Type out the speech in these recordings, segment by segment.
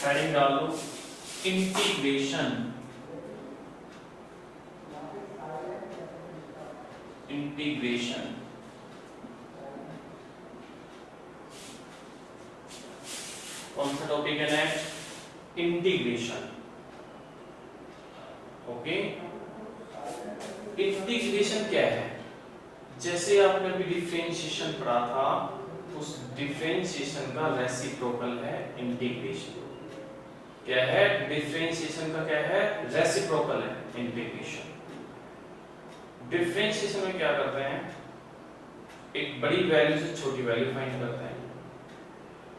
Heading डाल दो integration. Integration कौन सा टॉपिक है नेक्स्ट? इंटीग्रेशन। ओके, इंटीग्रेशन क्या है? जैसे आपने अभी डिफरेंशिएशन पढ़ा था, उस डिफरेंशिएशन का रेसिप्रोकल है इंटीग्रेशन। क्या है? डिफरेंशिएशन का क्या है? रेसिप्रोकल है इंटीग्रेशन। डिफरेंशिएशन में क्या करते हैं? एक बड़ी वैल्यू से छोटी वैल्यू फाइंड करते हैं,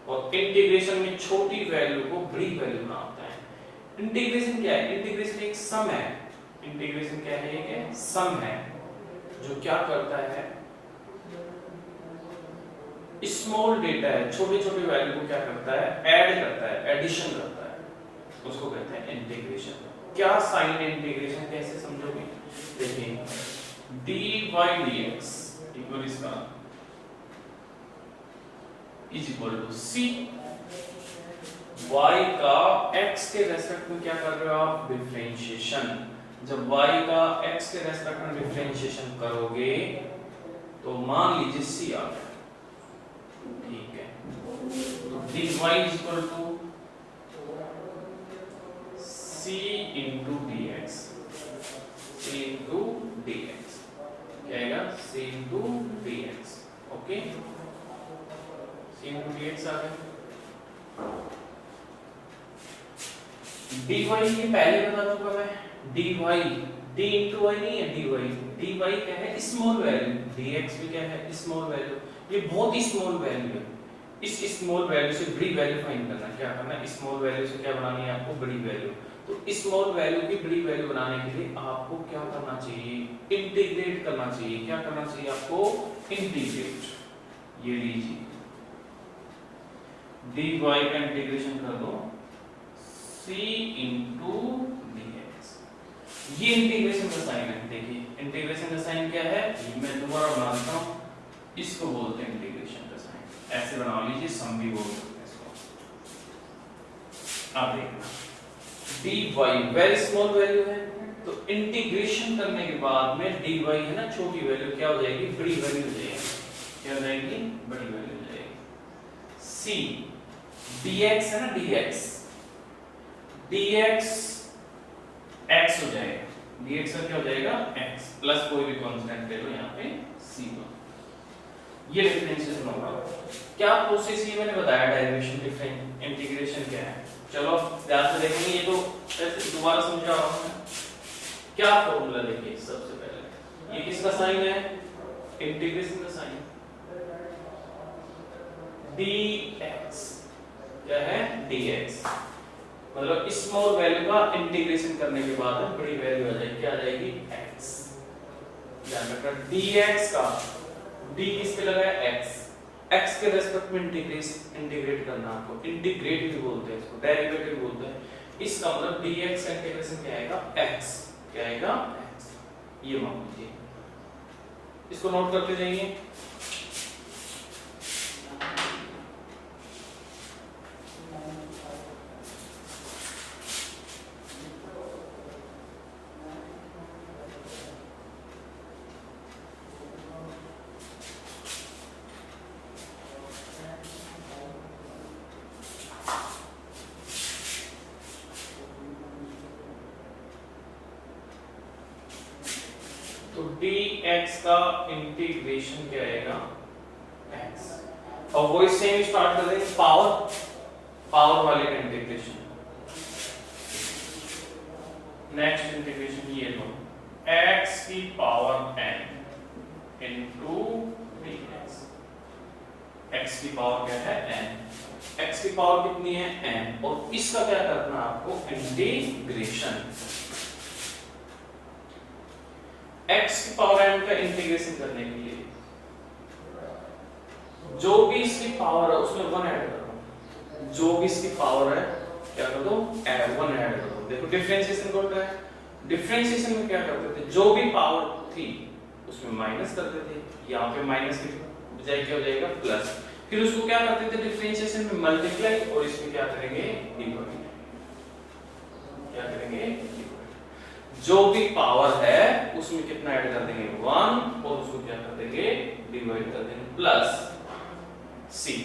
और इंटीग्रेशन में छोटी वैल्यू को बड़ी वैल्यू बनाते हैं। इंटीग्रेशन क्या है? इंटीग्रेशन एक सम है। इंटीग्रेशन क्या है? एक सम है जो क्या करता है? स्मॉल डेटा है, छोटे छोटे वैल्यू को क्या करता है? ऐड करता है, एडिशन करता है, उसको कहते हैं इंटीग्रेशन। क्या साइन है इंटीग्रेशन? कैसे समझोगे? देखिए, dy dx इक्वल इसका is equal to c। y का x के रेस्पेक्ट में क्या कर रहे हो आप? डिफरेंशिएशन। जब y का x के रेस्पेक्ट में डिफरेंशिएशन करोगे तो मान लीजिए c आ गया, ठीक है? तो dy is equal to c into dx। c into dx क्या आएगा? c into dx। Okay, c into dx आ गया। dy ये पहले बता चुका मैं, dy d इंटू y नहीं है, dy क्या है? Small value. dx भी क्या है? Small value. ये बहुत ही स्मॉल वैल्यू है। इस स्मॉल वैल्यू से बड़ी वैल्यू फाइंड करना है। क्या करना है? स्मॉल वैल्यू से क्या बनानी है आपको? बड़ी वैल्यू। तो स्मॉल वैल्यू की बड़ी वैल्यू बनाने के लिए आपको क्या करना चाहिए? इंटीग्रेट करना चाहिए। क्या करना चाहिए आपको? इंटीग्रेट। ये लीजिए, dy का इंटीग्रेशन कर दो c इंटू dx। ये इंटीग्रेशन का साइन है। देखिए, इंटीग्रेशन का साइन क्या है? मैं दोबारा बनाता हूं, इसको बोलते हैं इंटीग्रेशन का साइन। ऐसे बना लीजिए, सम भी बोल सकते हैं इसको। आप देखना, dy वेरी स्मॉल वैल्यू है, तो इंटीग्रेशन करने के बाद में dy है ना, छोटी वैल्यू क्या हो जाएगी? बड़ी वैल्यू हो जाएगी। क्या हो जाएगी? बड़ी वैल्यू हो जाएगी। c dx है ना, dx x हो जाएगा। dx का क्या हो जाएगा? x प्लस कोई भी कांस्टेंट ले लो यहाँ पे c को। ये डिफरेंशिएशन होगा। क्या प्रोसेस ये मैंने बताया? डेरिवेशन, डिफरेंट, इंटीग्रेशन क्या है? चलो ध्यान से देखेंगे, ये तो ऐसे दोबारा समझा रहा हूं। क्या फॉर्मूला देखिए, सबसे पहले ये किसका साइन है? इंटीग्रेशन का साइन। dx क्या है? dx मतलब स्मॉल वैल्यू का इंटीग्रेशन करने के बाद बड़ी वैल्यू आ जाएगी। क्या आ जाएगी? x। ध्यान रखना, dx का d किस पे लगा है? x के रेस्पेक्ट में इंटीग्रेट करना। आपको इंटीग्रेट भी बोलते हैं, इसको डेरिवेटिव बोलते हैं। इसका मतलब dx का इंटीग्रेशन क्या आएगा? x। क्या आएगा? x। ये मान लीजिए, इसको नोट करते जाइए। तो dx का इंटीग्रेशन क्या आएगा? x। और वही सेम स्टार्ट कर देंगे पावर वाले का इंटीग्रेशन। नेक्स्ट इंटीग्रेशन ये लो, x की power n into dx। x की पावर क्या है? n। x की पावर कितनी है? n। और इसका क्या करना है आपको? इंटीग्रेशन। x की पावर n का इंटीग्रेशन करने के लिए जो भी इसकी पावर है उसमें 1 ऐड कर दो। जो भी इसकी पावर है क्या कर दो? 1 ऐड कर दो। देखो डिफरेंशिएशन कौन का है? डिफरेंशिएशन में क्या करते थे? जो भी पावर थी उसमें माइनस करते थे। यहाँ पे माइनस की बजाय क्या हो जाएगा? प्लस। फिर उसको क्या करते थे डिफरेंशिएशन में मल्टीप्लाई और इसमें क्या करेंगे डिवाइड। क्या करेंगे जो भी पावर है उसमें कितना ऐड कर देंगे 1 और उसको क्या कर देंगे डिवाइड कर देंगे प्लस c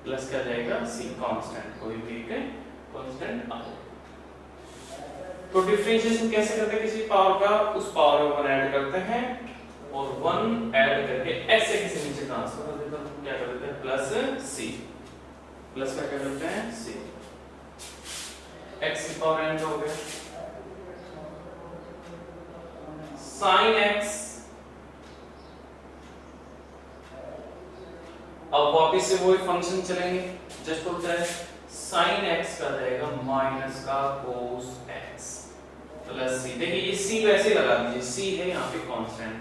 प्लस क्या जाएगा c कांस्टेंट कोई भी एक कांस्टेंट आ तो डिफरेंशिएशन कैसे करते हैं किसी पावर का उस पावर में 1 ऐड करते हैं और 1 ऐड करके ऐसे किसी नीचे ट्रांसफर कर देते हैं क्या कर देते हैं प्लस c प्लस का क्या करते हैं c x की पावर n हो गया sin x अब वापस से वही फंक्शन चलेंगे जस्ट होता है sin x का जाएगा माइनस का cos x प्लस c। देखिए ये c वैसे लगा दीजिए c है यहाँ पे कांस्टेंट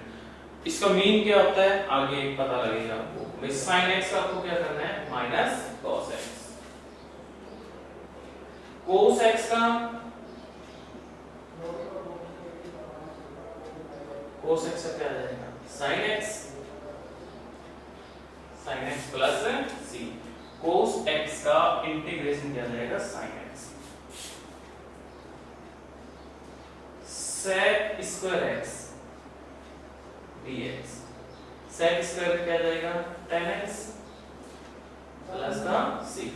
इसका मीन क्या होता है आगे पता लगेगा आपको भाई sin x का आपको क्या करना है minus cos x cos x का cos x क्या आ जाएगा sin x plus c cos x का इंटीग्रेशन क्या जाएगा sin x sec square x dx sec square क्या जाएगा tan x प्लस का c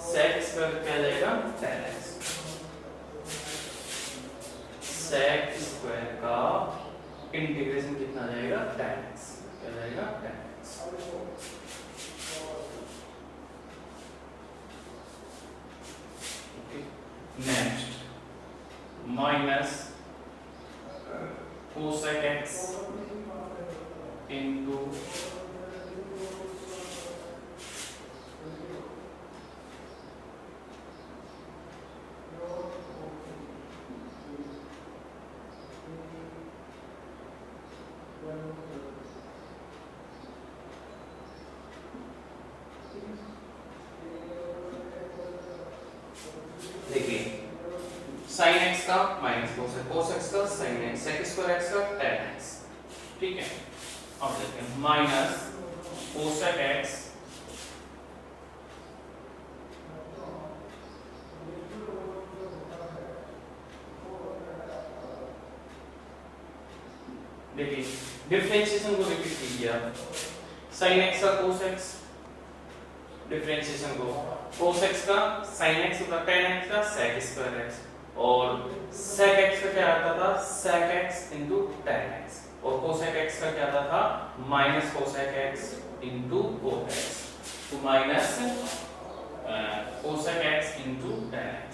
sec स्क्वायर क्या जाएगा tan x sec स्क्वायर का इंटीग्रेशन कितना जाएगा tan x क्या जाएगा tan x next minus cosec x into देखिए sin x का माइनस cos x का sin x sec square x का tan x ठीक है अब देखते हैं माइनस cosec x देखिए डिफरेंशिएशन को रिपीट कीजिए आप sin x का cos x डिफरेंशिएशन को cos x का sin x का tan x का sec स्क्वायर x और sec x का क्या आता था sec x into tan x और cosec x का क्या आता था minus cosec x into cot x तो minus cosec x into tan x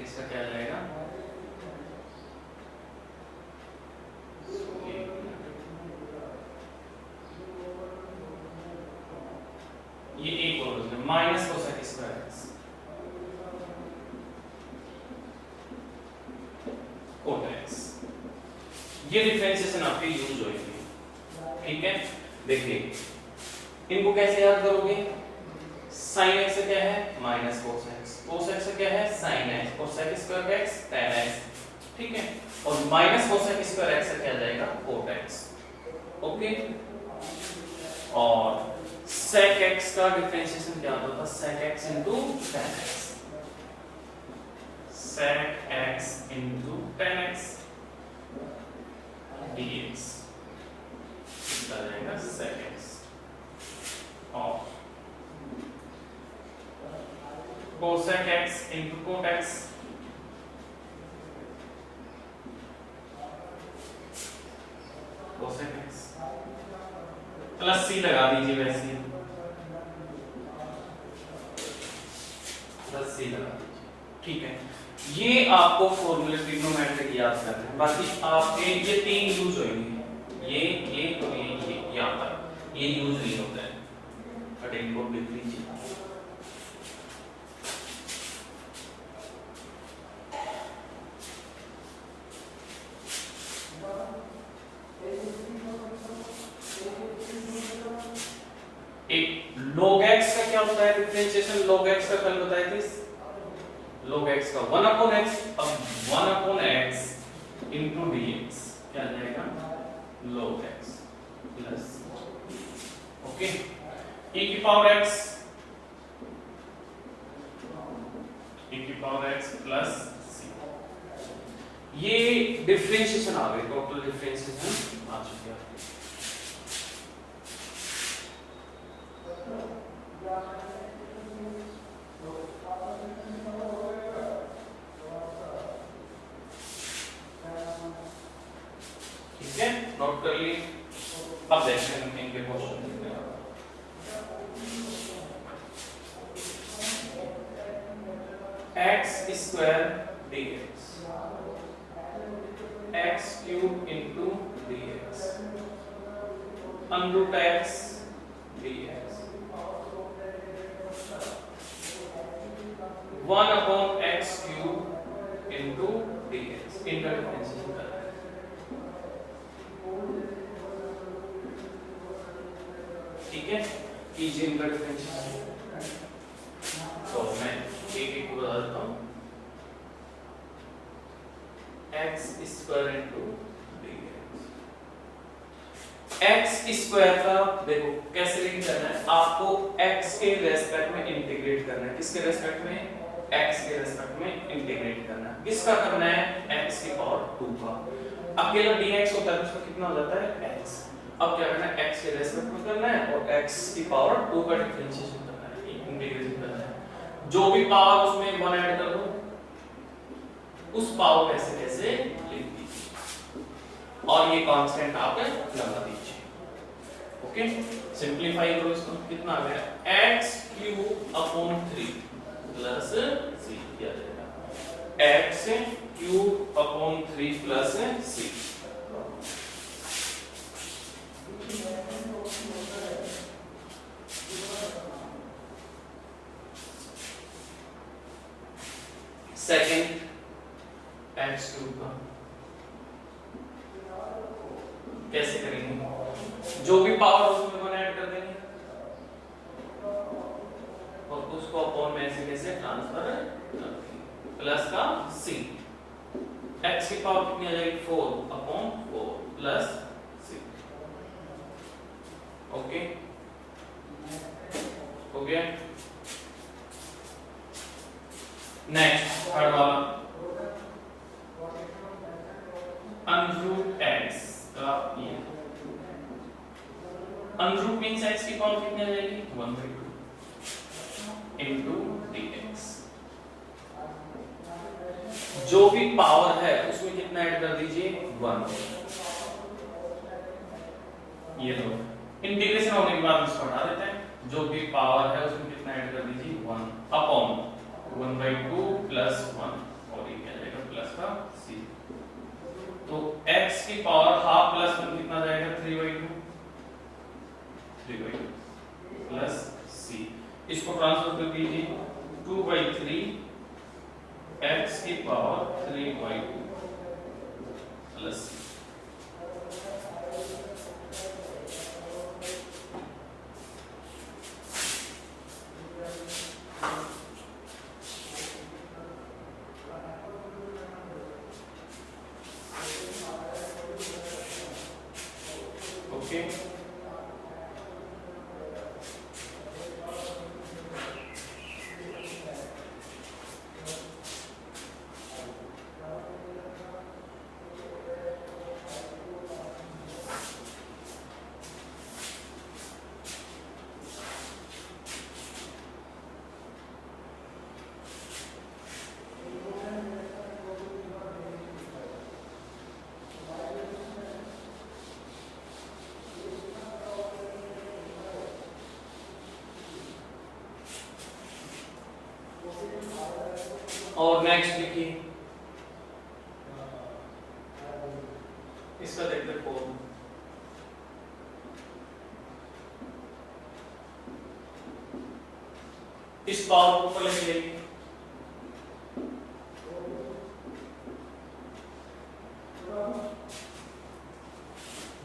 इसका क्या जाएगा ये एक और minus cosec square x cot x ये डिफरेंशिएशन आपके यूज होगी ठीक है। देखिए इनको कैसे याद करोगे sin x से क्या है माइनस cos x से क्या है sin x और sec square x tan x ठीक है और माइनस cosec स्क्वायर x से क्या जाएगा cot x ओके और sec x का डिफरेंशिएशन क्या होता था sec x into tan x sec x into tan x dx इसका जाएगा sec x और cosec x into cot x cosec x plus c लगा दीजिए वैसे प्लस c लगा दीजिए ठीक है। ये आपको फॉर्मूले ट्रिग्नोमेट्रिक याद करना है बाकी आपके ये तीन यूज होंगे ये और ये यहाँ पर ये यूज नहीं होता है बट इनको लिख लीजिए एक log x का क्या होता है डिफरेंशिएशन log x का कल बताए थे log x का 1 अपॉन x, अब 1 अपॉन x इंटू dx क्या आ जाएगा log x plus, okay, e की पावर x प्लस c, ये डिफरेंशिएशन आ गई, टोटल डिफरेंशिएशन आ चुकी है। ठीक है, नोट कर लिए। अब देखते हैं इनके क्वेश्चन देखते हैं। x square dx, x cube into dx, under x dx, 1 upon x cube into dx, इनका डिफरेंशिएशन करना है। ठीक है, कीजिए इनका डिफरेंशिएशन। तो मैं एक एक को बता देता हूँ। x square into x square का देखो कैसे लिख करना है, आपको x के रेस्पेक्ट में इंटीग्रेट करना है। किसके रेस्पेक्ट में? x के रेस्पेक्ट में इंटीग्रेट करना है। किसका करना है? x की पावर 2 का। अकेला dx होता है तो उसका कितना हो जाता है x। अब क्या करना है, x के रेस्पेक्ट में करना है और x की पावर 2 का डिफरेंशिएशन करना है, इंटीग्रेशन करना है। जो भी पावर उसमें 1 ऐड कर दो, उस पावर कैसे कैसे लिख दीजिए और ये कांस्टेंट आप लगा दीजिए। ओके, सिंपलीफाई करो इसको, कितना आ गया x cube upon 3 plus c, क्या आ जाएगा x cube upon 3 plus c। Second x cube का कैसे करेंगे, जो भी पावर उसमें 1 ऐड कर देंगे और उसको अपॉन में से कैसे ट्रांसफर कर देंगे, प्लस का c, x की पावर कितनी आ जाएगी 4 अपॉन 4 प्लस c। ओके, हो गया। नेक्स्ट थर्ड वाला, अंडर x का ये अंडर मींस x की पावर कितनी आ जाएगी 1/2 इनटू dx। जो भी पावर है उसमें कितना ऐड कर दीजिए 1। ये लो, इंटीग्रेशन होने के बाद इसको हटा देते हैं। जो भी पावर है उसमें कितना ऐड कर दीजिए 1 अपॉन 1/2 प्लस 1 और ये क्या जाएगा प्लस का c। तो x की पावर हाफ प्लस 1 कितना जाएगा 3/2 प्लस c। इसको ट्रांसफर कर दीजिए 2/3 x की पावर 3/2 प्लस c। ओके, और नेक्स्ट लिखिए, इसका देखते फॉर्म। इस पावर को ऊपर लेके जाइए,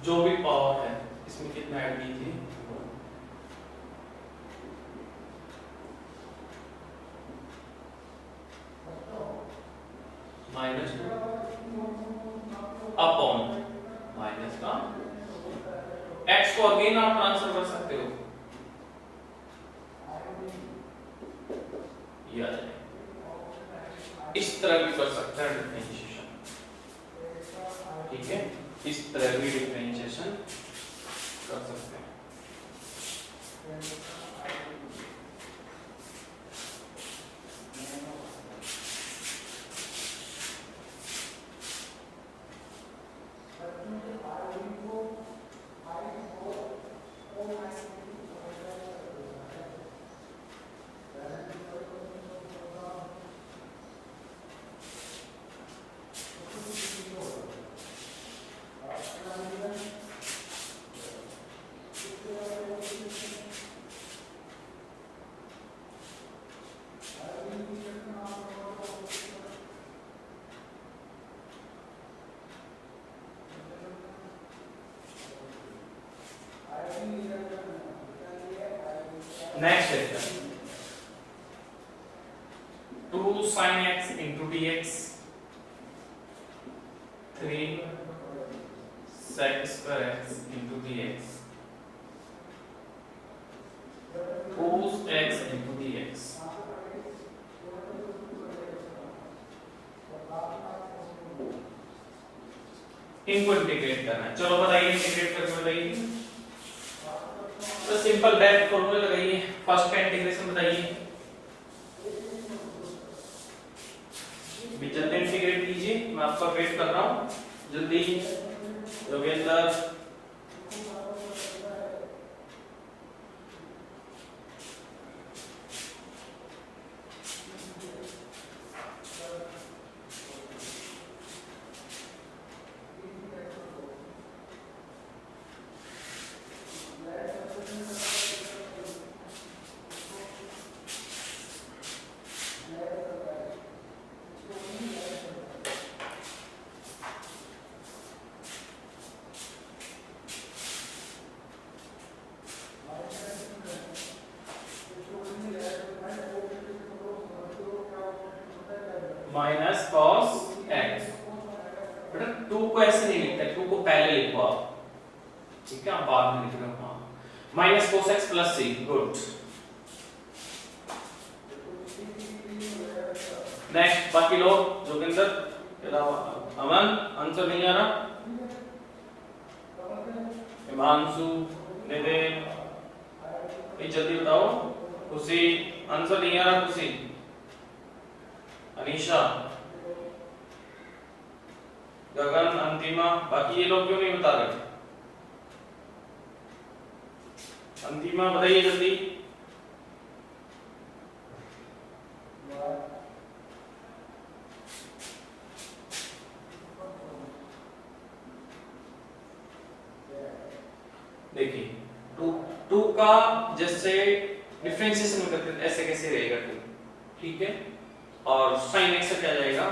जो भी पावर है इसमें कितना ऐड कीजिए 1। अपॉन माइनस का x को अगेन आप ट्रांसफर कर सकते हो, ये आ जाएगा। इस तरह भी कर सकते हैं डिफरेंशिएशन, ठीक है, इस तरह भी डिफरेंशिएशन कर सकते हैं। Next question 2 sin x into dx 3 sec square x into dx cos x into dx। इनको इंटीग्रेट करना है। चलो बताइए, इंटीग्रेट करके बताइए। तो सिंपल डायरेक्ट फॉर्मूला लगाइए, फर्स्ट का इंटीग्रेशन बताइए। भी जल्दी इंटीग्रेट कीजिए, मैं आपका वेट कर रहा हूं, जल्दी योगेंद्र। Minus cos x. बेटा 2 को ऐसे नहीं लिखते, 2 को पहले लिखो आप, ठीक है, आप बाद में लिख रहे हो। माइनस कॉस एक्स प्लस सी, गुड। नेक्स्ट बाकी लोग, जोगिंदर, अमन, आंसर नहीं आ रहा, हिमांशु, नितिन, ये जल्दी बताओ। खुशी, आंसर नहीं आ रहा, खुशी, अनीशा, गगन, अंतिमा, बाकी ये लोग क्यों नहीं बता रहे? अंतिमा बताइए जल्दी। देखिए 2 का जैसे डिफरेंशिएशन करते हैं ऐसे कैसे रहेगा 2, ठीक है, और sin x से क्या जाएगा,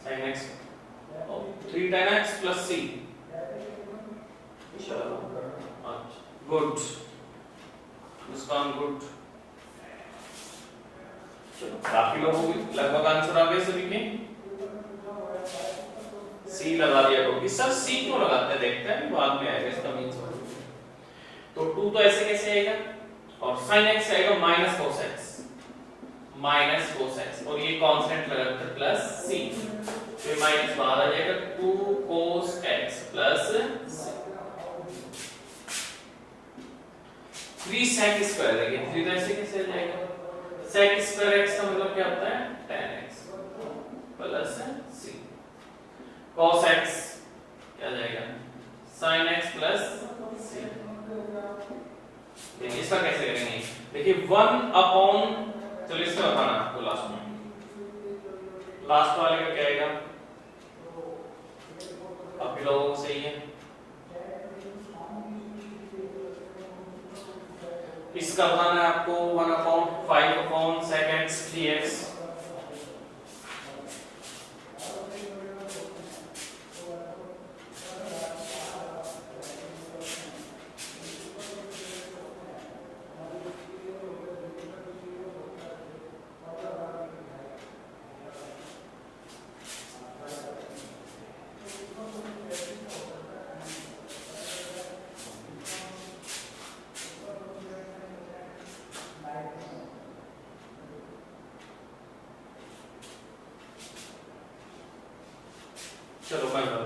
sin x 3 tan x plus c। चलो गुड मुस्कान, गुड। चलो काफी लोगों की लगभग आंसर आ गए सभी के। सी लगा दिया होगी सर, सी क्यों लगाते हैं देखते हैं, बाद में आएगा इसका मींस। तो 2 तो ऐसे कैसे आएगा, और sin x आएगा minus cos x, minus cos x, और ये कांस्टेंट लगाते हैं प्लस c, तो माइनस बाहर आ जाएगा 2 cos x plus c। 3 sec square है, 3 तो ऐसे कैसे आ जाएगा, sec स्क्वायर x का मतलब क्या होता है, tan x plus c। cos x क्या जाएगा, sin x प्लस c। देखिए इसका कैसे करेंगे, देखिए 1 अपॉन, चलो इसका बताना आपको लास्ट में, लास्ट वाले का क्या आएगा, आप लोगों को सही है। इसका बताना है आपको 1 upon 5 upon sec x dx।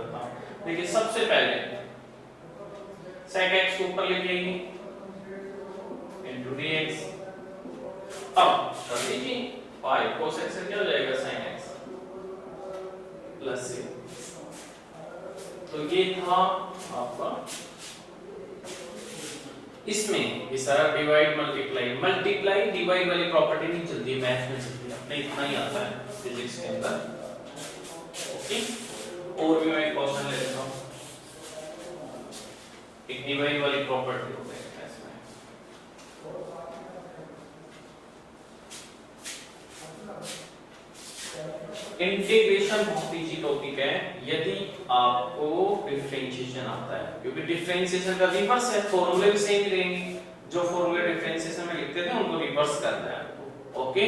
करता हूँ। देखिए सबसे पहले sec x को ऊपर लेके आएंगे into dx। अब कर लीजिए 5 cos x से क्या हो जाएगा sin x प्लस c। तो ये था आपका, इसमें ये सारा डिवाइड मल्टीप्लाई डिवाइड वाली प्रॉपर्टी नहीं चलती है मैथ में, चलती है अपने इतना ही आता है फिजिक्स के अंदर। ओके, और भी मैं एक क्वेश्चन ले लेता हूँ, एक डिवाइड वाली प्रॉपर्टी हो गई इसमें। इंटीग्रेशन बहुत इजी टॉपिक है यदि आपको डिफरेंशिएशन आता है, क्योंकि डिफरेंशिएशन का रिवर्स है, फॉर्मूले भी सेम ही रहेंगे, जो फॉर्मूले डिफरेंशिएशन में लिखते थे उनको रिवर्स करना है आपको। ओके,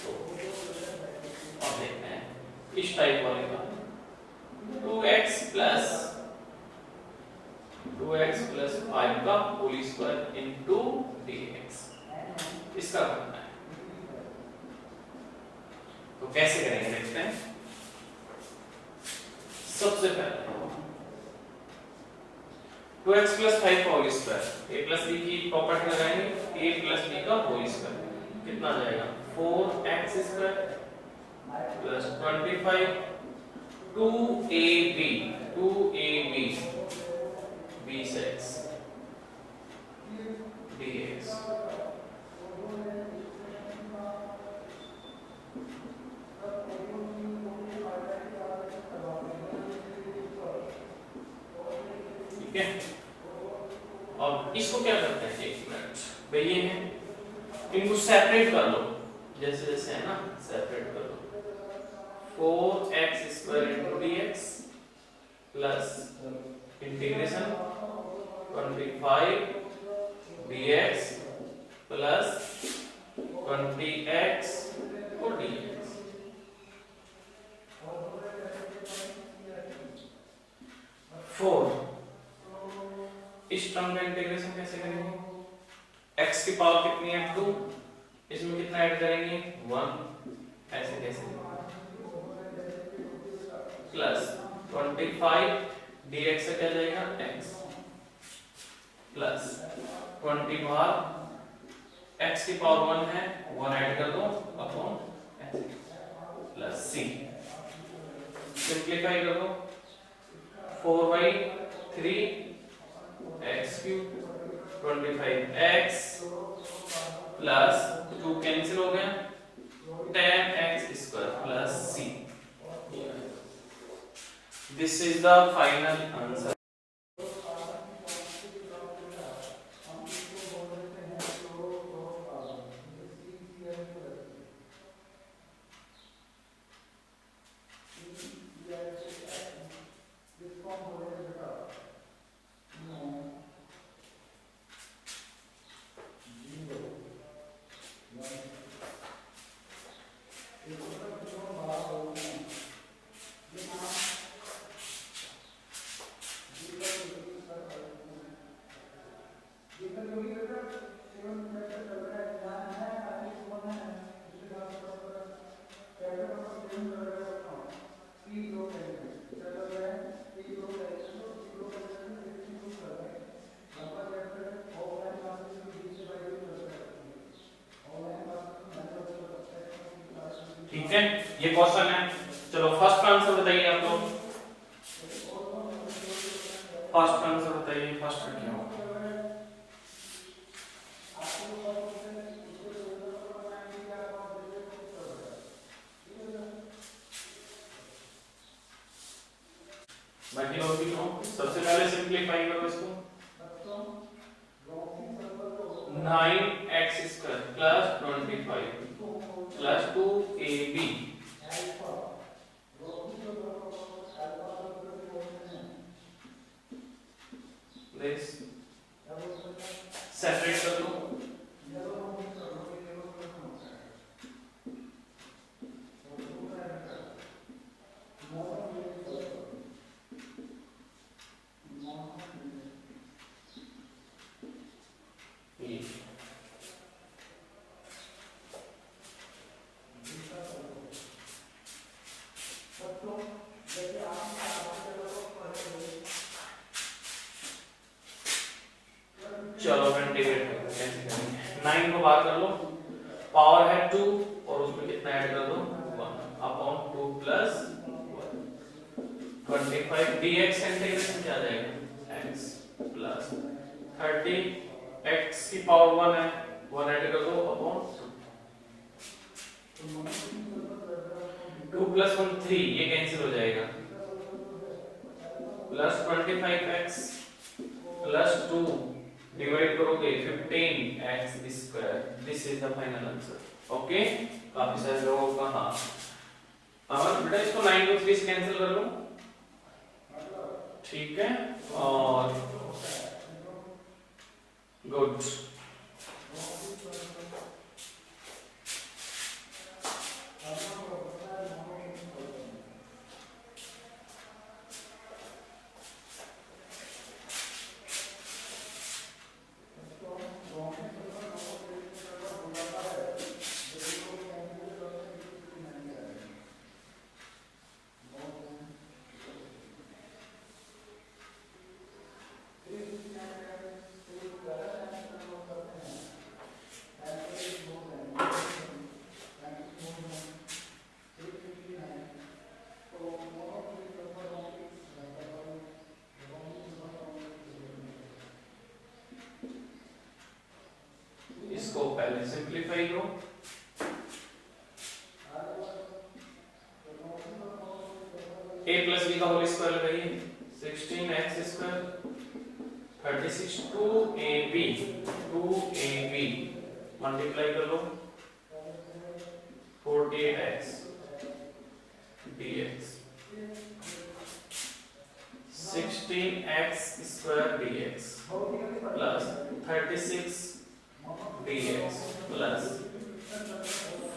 तो अब देखते हैं इस टाइप वाले का 2x plus 5 का होल स्क्वायर इनटू dx, इसका करना है। तो कैसे करेंगे देखते हैं। सबसे पहले 2x plus 5 का whole square, a plus b की प्रॉपर्टी लगाएंगे, a plus b का होल स्क्वायर कितना आ जाएगा 4x square plus 25 2ab b6 dx। ठीक है, अब इसको क्या करते हैं, एक मिनट भाई, ये है इनको सेपरेट कर लो, जैसे जैसे है ना सेपरेट कर लो। 4x square into dx plus integration 25 dx plus 20x और dx। इस टर्म का इंटीग्रेशन कैसे करेंगे, x की पावर कितनी है 2, इसमें कितना ऐड करेंगे 1, ऐसे कैसे प्लस 25 dx से क्या जाएगा x प्लस 20 बार x की पावर 1 है 1 ऐड कर दो अपॉन प्लस c, सिंपलीफाई कर दो 4/3 x cube 25x plus 2 cancel हो गया 10x square plus c। This is the final answer. ठीक है, ये क्वेश्चन है। चलो फर्स्ट आंसर बताइए आप लोग, फर्स्ट आंसर बताइए, फर्स्ट क्या होगा? बाकी लोग भी हो, सबसे पहले सिंपलीफाई करो इसको, 9x square plus 25 plus 2ab plus separate कर दो, चलो इंटीग्रेट कैसे करेंगे, 9 को बाहर कर लो, पावर है 2 और उसमें कितना ऐड कर दो 1 अपॉन 2 प्लस 25 dx इंटीग्रेशन क्या आ जाएगा x प्लस 30 x की पावर 1 है 1 ऐड कर दो अपॉन 2 प्लस 1 3 ये कैंसिल हो जाएगा प्लस 25x प्लस 2 डिवाइड करोगे 15x square, this is the final answer. Okay, काफी सारे लोगों का हाँ अब बेटा इसको 9 को 3 से कैंसिल कर लो, ठीक है, और गुड। इसको पहले सिंपलीफाई करो, a प्लस b का होल स्क्वायर लगाइए 16x स्क्वायर 36 2ab मल्टीप्लाई कर लो 48x dx 16x square dx plus 36 dx plus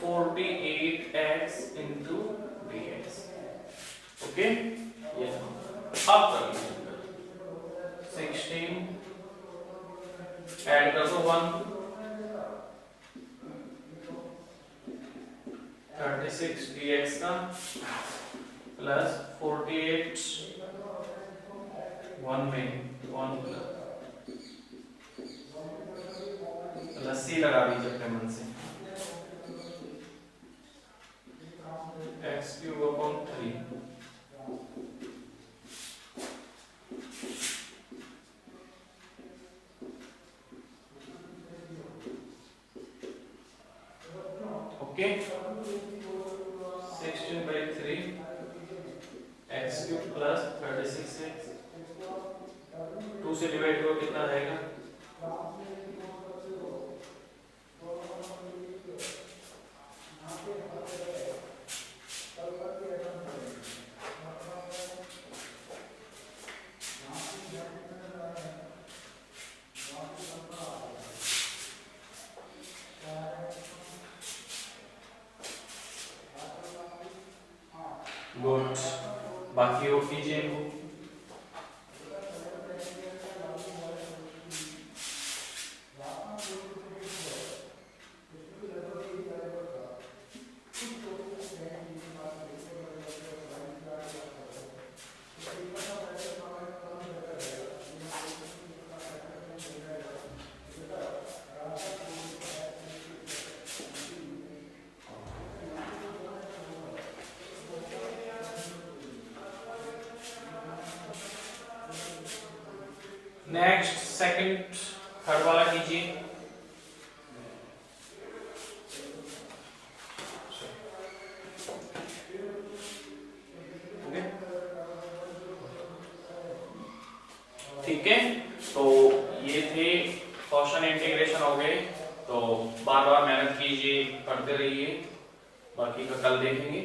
48x into dx। Okay, ये अब कर लीजिए 16 ऐड कर दो 1 36 dx का प्लस 48 1 में 1 प्लस सी लगा दीजिए अपने मन से x cube upon 3 okay 16/3 x cube plus 36x 2 से डिवाइड करो कितना रहेगा गुड, बाकी और कीजिए इनको। नेक्स्ट सेकंड थर्ड वाला कीजिए। ठीक है, तो ये थे क्वेश्चन इंटीग्रेशन हो गए, तो बार बार मेहनत कीजिए, पढ़ते रहिए, बाकी का कल देखेंगे।